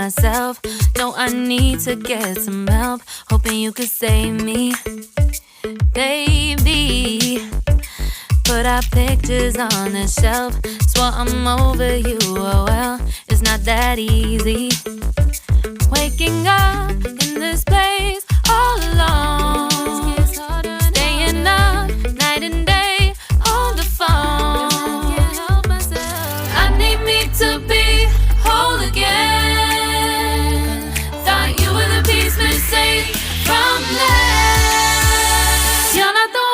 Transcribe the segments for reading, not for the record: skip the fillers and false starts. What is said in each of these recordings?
myself. No, I need to get some help. Hoping you could save me, baby. Put our pictures on the shelf. Swore I'm over you, oh well, it's not that easy. Waking up in this place all alone, staying up night and day on the phone. I need me to be whole again. Thought you were the piece missing from left. You're not the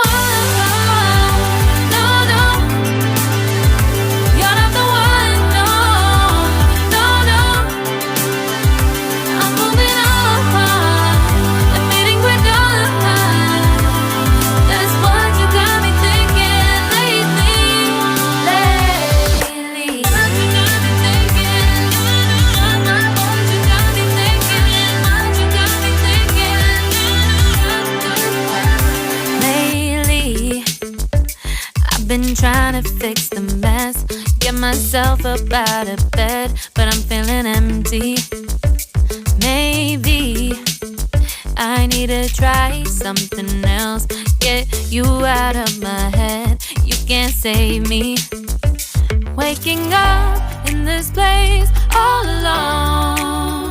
trying to fix the mess, get myself up out of bed, but I'm feeling empty. Maybe I need to try something else, get you out of my head. You can't save me. Waking up in this place all alone,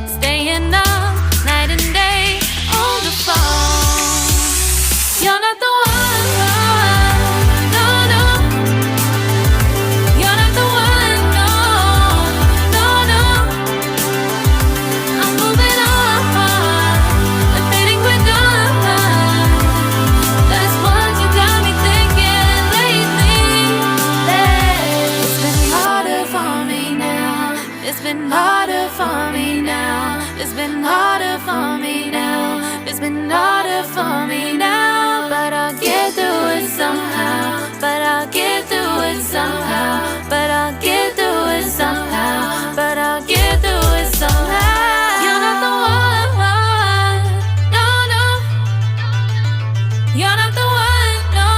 staying up night and day on the phone. You're not the one. It's been harder for me now. It's been harder for me now. It's been harder for me now. But I'll get through it somehow. But I'll get through it somehow. But I'll get through it somehow. But I'll get through it somehow. You're not the one. No, no. You're not the one. No,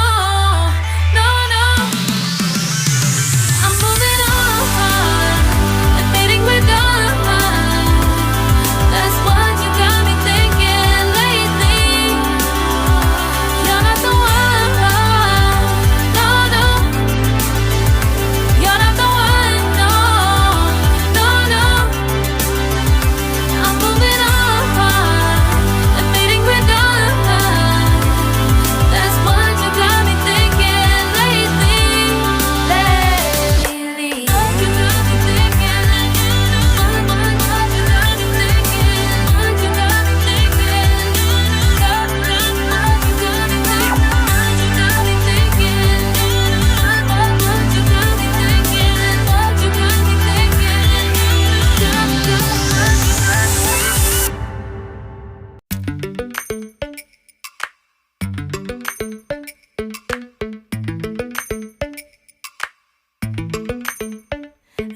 no, no. I'm moving on. That's what you got me thinking lately. You're not the one. No, no. You're not the one. No, no, no. I'm moving on. Admitting we're done. That's what you got me thinking lately.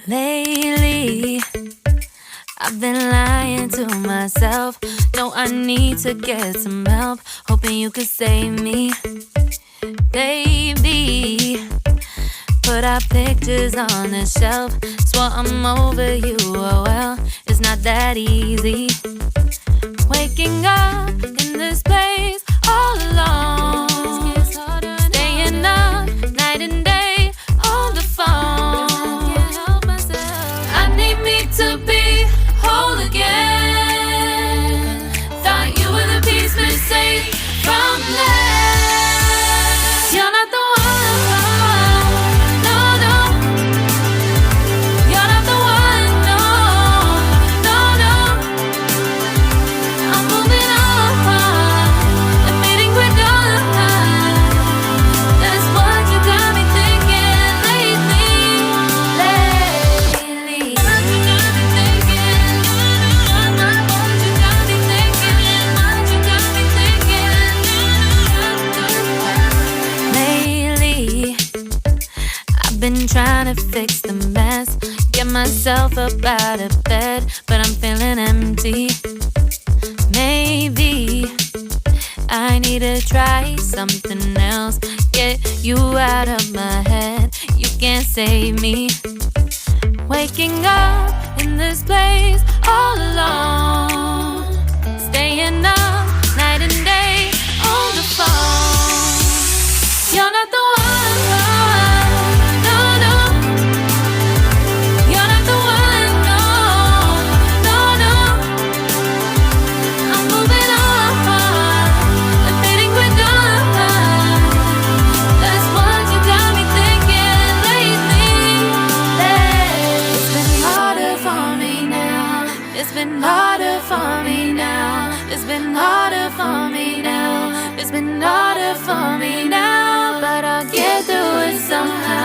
Lately, I've been lying to myself. No, I need to get some help. Hoping you could save me, baby. Put our pictures on the shelf. Swore I'm over you, oh well, it's not that easy. Waking up in this place all alone, staying up night and day on the phone. To be whole again. Thought you were the piece missing from left. You're not the one. No, no. You're not the one. No, no, no. I'm moving on. Admitting we're done. That's what you got me thinking lately. Been trying to fix the mess, get myself up out of bed, but I'm feeling empty. Maybe I need to try something else, get you out of my head. You can't save me. Waking up in this place all alone, staying up night and day on the phone. You're not the one, no, no. You're not the one, no, no, no. I'm moving on, I think we're done. That's what you got me thinking lately. It's been harder for me now. It's been harder for me now. It's been harder for me now. It's been harder for me now. But I'll get through it somehow.